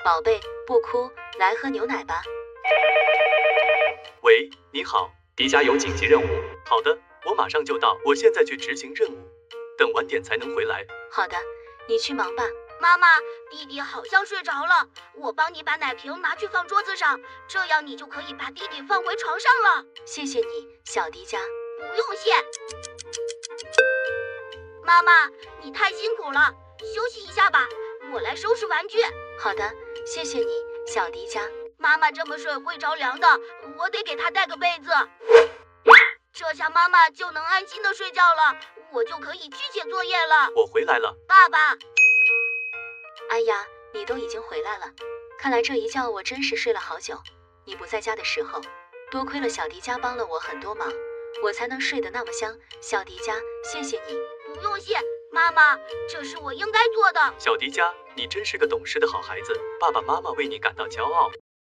宝贝，不哭，来喝牛奶吧。喂，你好，迪迦有紧急任务。好的，我马上就到，我现在去执行任务，等晚点才能回来。好的，你去忙吧。妈妈，弟弟好像睡着了，我帮你把奶瓶拿去放桌子上，这样你就可以把弟弟放回床上了。谢谢你，小迪迦。不用谢。妈妈，你太辛苦了，休息一下吧，我来收拾玩具。好的，谢谢你，小迪迦。妈妈这么睡会着凉的，我得给她带个被子。这下妈妈就能安心的睡觉了，我就可以去写作业了。我回来了。爸爸。哎呀，你都已经回来了，看来这一觉我真是睡了好久。你不在家的时候，多亏了小迪迦帮了我很多忙，我才能睡得那么香。小迪迦，谢谢你。不用谢，妈妈，这是我应该做的。小迪迦，你真是个懂事的好孩子，爸爸妈妈为你感到骄傲。